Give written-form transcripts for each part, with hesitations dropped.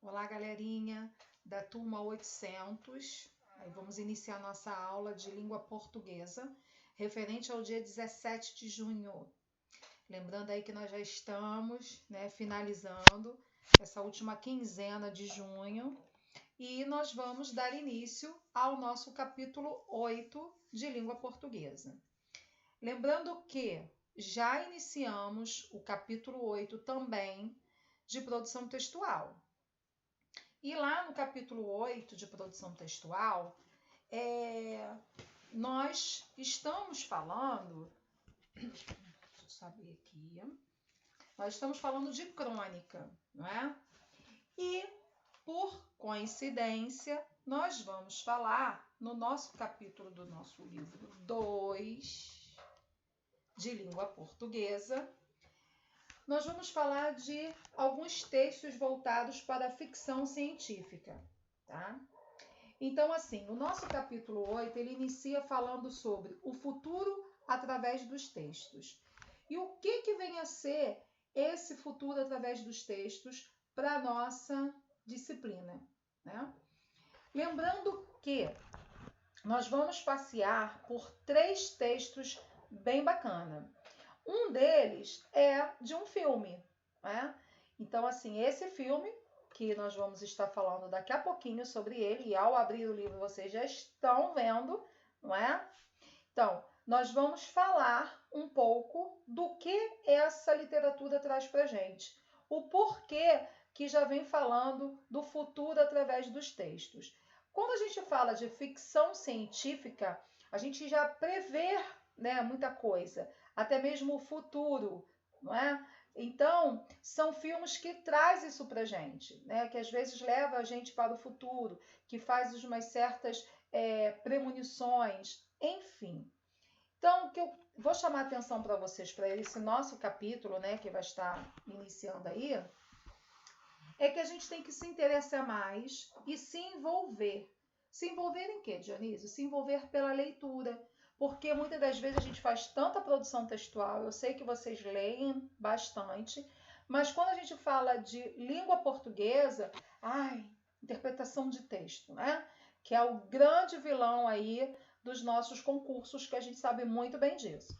Olá, galerinha da turma 800. Aí vamos iniciar nossa aula de língua portuguesa, referente ao dia 17 de junho. Lembrando aí que nós já estamos, finalizando essa última quinzena de junho e nós vamos dar início ao nosso capítulo 8 de língua portuguesa. Lembrando que já iniciamos o capítulo 8 também de produção textual. E lá no capítulo 8 de produção textual, nós estamos falando, deixa eu saber aqui, nós estamos falando de crônica, não é? E, por coincidência, nós vamos falar no nosso capítulo do nosso livro 2 de língua portuguesa, nós vamos falar de alguns textos voltados para a ficção científica, tá? Então, assim, o nosso capítulo 8, ele inicia falando sobre o futuro através dos textos. E o que vem a ser esse futuro através dos textos para a nossa disciplina, né? Lembrando que nós vamos passear por 3 textos bem bacana. Um deles é de um filme, né? Então, assim, esse filme, que nós vamos estar falando daqui a pouquinho sobre ele, e ao abrir o livro vocês já estão vendo, não é? Então, nós vamos falar um pouco do que essa literatura traz para gente. O porquê que já vem falando do futuro através dos textos. Quando a gente fala de ficção científica, a gente já prevê, né, muita coisa, até mesmo o futuro, não é? Então, são filmes que trazem isso pra gente, né? Que às vezes leva a gente para o futuro, que faz umas certas premonições, enfim. Então, o que eu vou chamar a atenção para vocês, para esse nosso capítulo, né, que vai estar iniciando aí, é que a gente tem que se interessar mais e se envolver. Se envolver em quê, Dionísio? Se envolver pela leitura. Porque muitas das vezes a gente faz tanta produção textual, eu sei que vocês leem bastante, mas quando a gente fala de língua portuguesa, interpretação de texto, né? Que é o grande vilão aí dos nossos concursos, que a gente sabe muito bem disso.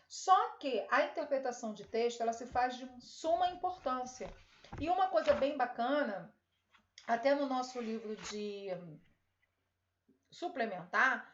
Só que a interpretação de texto, ela se faz de suma importância. E uma coisa bem bacana, até no nosso livro de suplementar,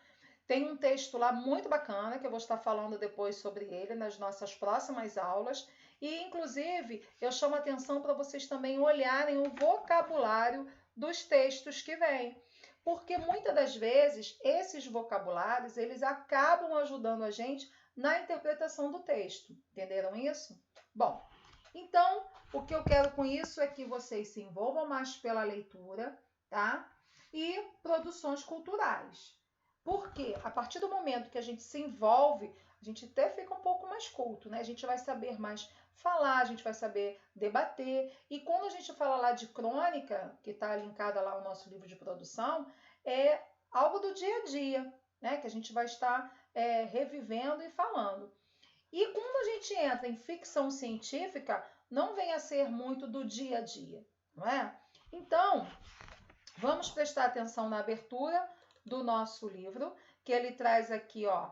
tem um texto lá muito bacana, que eu vou estar falando depois sobre ele nas nossas próximas aulas. E, inclusive, eu chamo a atenção para vocês também olharem o vocabulário dos textos que vêm. Porque muitas das vezes, esses vocabulários, eles acabam ajudando a gente na interpretação do texto. Entenderam isso? Bom, então, o que eu quero com isso é que vocês se envolvam mais pela leitura, tá? E produções culturais. Porque a partir do momento que a gente se envolve, a gente até fica um pouco mais culto, né? A gente vai saber mais falar, a gente vai saber debater. E quando a gente fala lá de crônica, que está linkada lá ao nosso livro de produção, é algo do dia a dia, né? Que a gente vai estar revivendo e falando. E quando a gente entra em ficção científica, não vem a ser muito do dia a dia, não é? Então, vamos prestar atenção na abertura do nosso livro, que ele traz aqui, ó.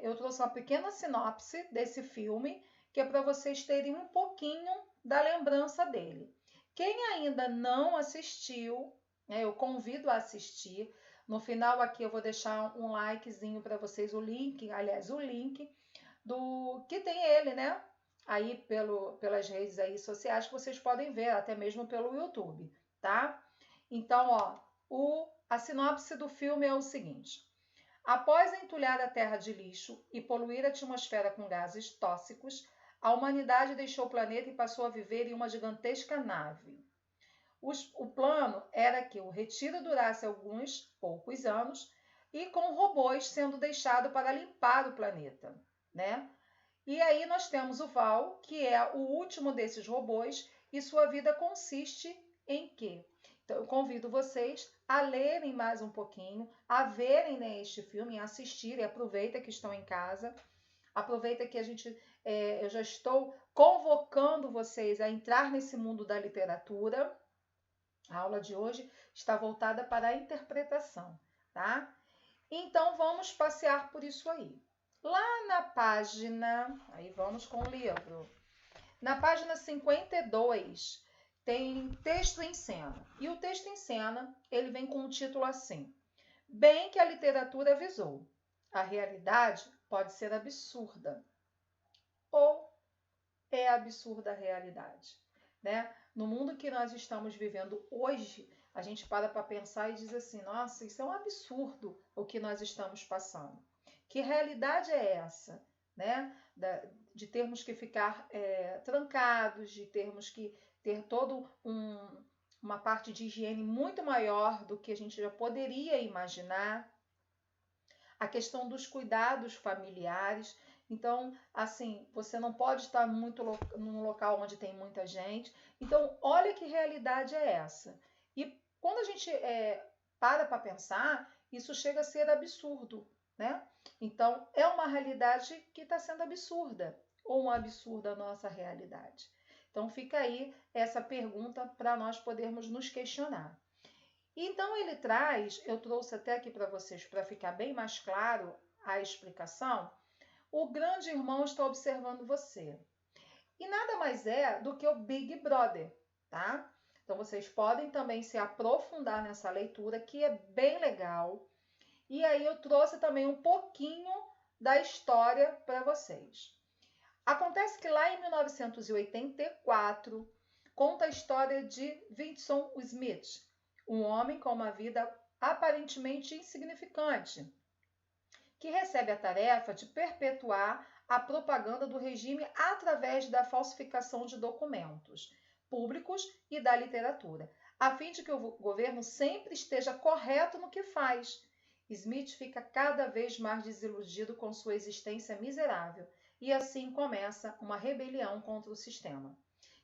Eu trouxe uma pequena sinopse desse filme, que é para vocês terem um pouquinho da lembrança dele. Quem ainda não assistiu, né, eu convido a assistir. No final aqui eu vou deixar um likezinho para vocês, o link do que tem ele, né? Aí pelas redes aí sociais que vocês podem ver, até mesmo pelo YouTube, tá? Então, ó, a sinopse do filme é o seguinte: após entulhar a Terra de lixo e poluir a atmosfera com gases tóxicos, a humanidade deixou o planeta e passou a viver em uma gigantesca nave. O plano era que o retiro durasse alguns poucos anos e com robôs sendo deixado para limpar o planeta, né? E aí nós temos o Val, que é o último desses robôs, e sua vida consiste em quê? Então, eu convido vocês a lerem mais um pouquinho, a verem, né, este filme, a assistirem, aproveita que estão em casa, aproveita que eu já estou convocando vocês a entrar nesse mundo da literatura, A aula de hoje está voltada para a interpretação, tá? Então, vamos passear por isso aí. Lá na página, aí vamos com o livro. Na página 52, tem texto em cena. E o texto em cena, ele vem com um título assim: Bem que a literatura avisou. A realidade pode ser absurda. Ou é absurda a realidade, né? No mundo que nós estamos vivendo hoje, a gente para pensar e diz assim: nossa, isso é um absurdo o que nós estamos passando. Que realidade é essa, né? De termos que ficar trancados, de termos que ter todo uma parte de higiene muito maior do que a gente já poderia imaginar. A questão dos cuidados familiares. Então, assim, você não pode estar muito num local onde tem muita gente. Então, olha que realidade é essa. E quando a gente para pensar, isso chega a ser absurdo, né? Então, é uma realidade que está sendo absurda, ou um absurdo a nossa realidade. Então, fica aí essa pergunta para nós podermos nos questionar. Então ele traz, eu trouxe até aqui para vocês para ficar bem mais claro a explicação, o grande irmão está observando você. E nada mais é do que o Big Brother, tá? Então vocês podem também se aprofundar nessa leitura, que é bem legal. E aí eu trouxe também um pouquinho da história para vocês. Acontece que lá em 1984, conta a história de Vincent Smith, um homem com uma vida aparentemente insignificante, que recebe a tarefa de perpetuar a propaganda do regime através da falsificação de documentos públicos e da literatura, a fim de que o governo sempre esteja correto no que faz. Smith fica cada vez mais desiludido com sua existência miserável e assim começa uma rebelião contra o sistema.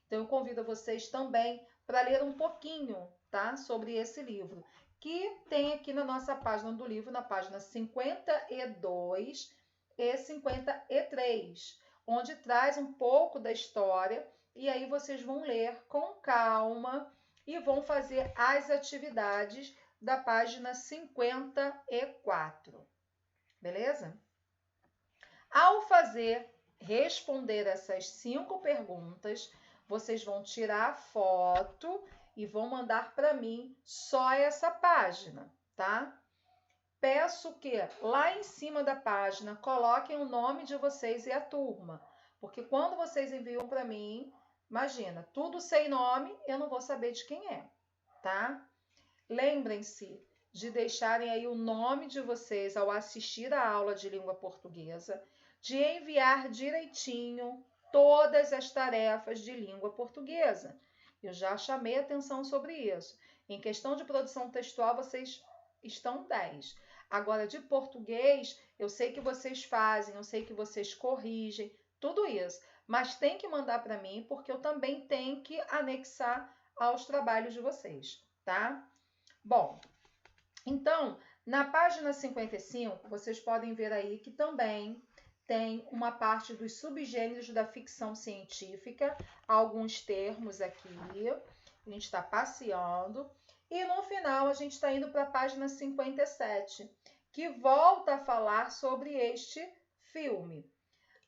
Então eu convido vocês também para ler um pouquinho, tá, sobre esse livro, que tem aqui na nossa página do livro, na página 52 e 53, onde traz um pouco da história, e aí vocês vão ler com calma e vão fazer as atividades da página 54. Beleza? Ao responder essas 5 perguntas, vocês vão tirar a foto e vão mandar para mim só essa página, tá? Peço que lá em cima da página coloquem o nome de vocês e a turma, porque quando vocês enviam para mim, imagina, tudo sem nome, eu não vou saber de quem é, tá? Lembrem-se de deixarem aí o nome de vocês ao assistir a aula de língua portuguesa, de enviar direitinho todas as tarefas de língua portuguesa. Eu já chamei atenção sobre isso. Em questão de produção textual, vocês estão 10. Agora, de português, eu sei que vocês fazem, eu sei que vocês corrigem, tudo isso. Mas tem que mandar para mim, porque eu também tenho que anexar aos trabalhos de vocês, tá? Bom, então, na página 55, vocês podem ver aí que também tem uma parte dos subgêneros da ficção científica, alguns termos aqui, a gente está passeando, e no final a gente está indo para a página 57, que volta a falar sobre este filme.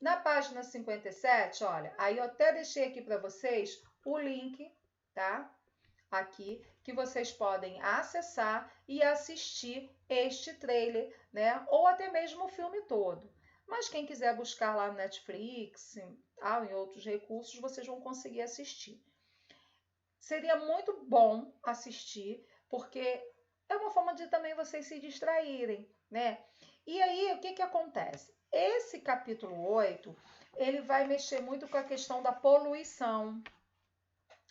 Na página 57, olha, aí eu até deixei aqui para vocês o link, tá? Aqui, que vocês podem acessar e assistir este trailer, né? Ou até mesmo o filme todo. Mas quem quiser buscar lá no Netflix, em outros recursos, vocês vão conseguir assistir. Seria muito bom assistir, porque é uma forma de também vocês se distraírem, né? E aí, o que acontece? Esse capítulo 8, ele vai mexer muito com a questão da poluição.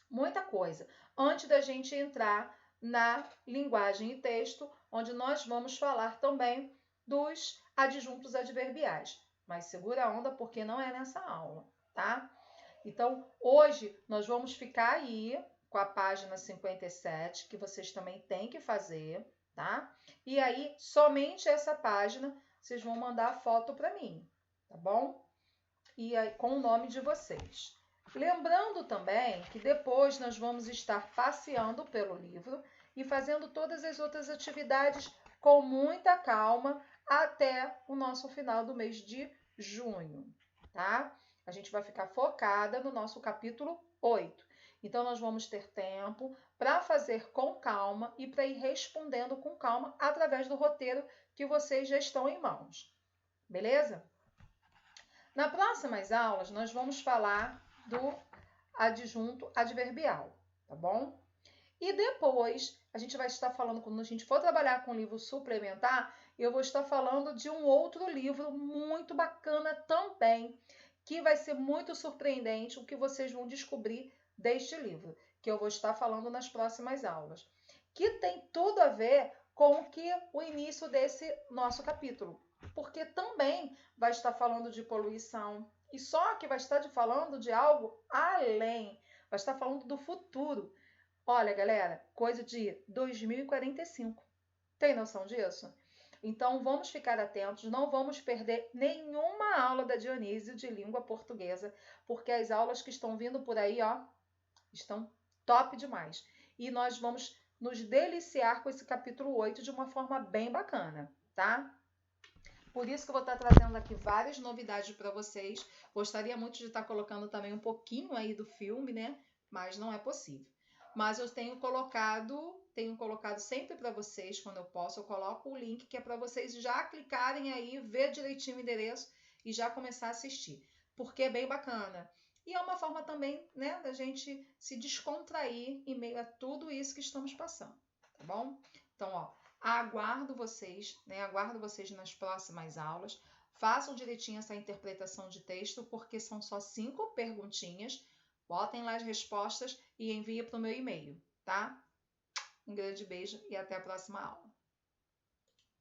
Muita coisa. Antes da gente entrar na linguagem e texto, onde nós vamos falar também dos adjuntos adverbiais. Mas segura a onda porque não é nessa aula, tá? Então, hoje nós vamos ficar aí com a página 57, que vocês também têm que fazer, tá? E aí, somente essa página, vocês vão mandar a foto para mim, tá bom? E aí, com o nome de vocês. Lembrando também que depois nós vamos estar passeando pelo livro e fazendo todas as outras atividades com muita calma até o nosso final do mês de junho, tá? A gente vai ficar focada no nosso capítulo 8. Então, nós vamos ter tempo para fazer com calma e para ir respondendo com calma através do roteiro que vocês já estão em mãos. Beleza? Nas próximas aulas, nós vamos falar do adjunto adverbial, tá bom? E depois, a gente vai estar falando, quando a gente for trabalhar com livro suplementar, eu vou estar falando de um outro livro muito bacana também, que vai ser muito surpreendente o que vocês vão descobrir deste livro, que eu vou estar falando nas próximas aulas, que tem tudo a ver com o início desse nosso capítulo, porque também vai estar falando de poluição, e só que vai estar falando de algo além, vai estar falando do futuro. Olha, galera, coisa de 2045. Tem noção disso? Então, vamos ficar atentos, não vamos perder nenhuma aula da Dionísio de língua portuguesa, porque as aulas que estão vindo por aí, ó, estão top demais. E nós vamos nos deliciar com esse capítulo 8 de uma forma bem bacana, tá? Por isso que eu vou estar trazendo aqui várias novidades para vocês. Gostaria muito de estar colocando também um pouquinho aí do filme, né? Mas não é possível. Mas eu tenho colocado sempre para vocês, quando eu posso, eu coloco o link que é para vocês já clicarem aí, ver direitinho o endereço e já começar a assistir, porque é bem bacana. E é uma forma também, né, da gente se descontrair em meio a tudo isso que estamos passando, tá bom? Então, ó, aguardo vocês, né? Aguardo vocês nas próximas aulas. Façam direitinho essa interpretação de texto, porque são só 5 perguntinhas. Botem lá as respostas e enviem para o meu e-mail, tá? Um grande beijo e até a próxima aula.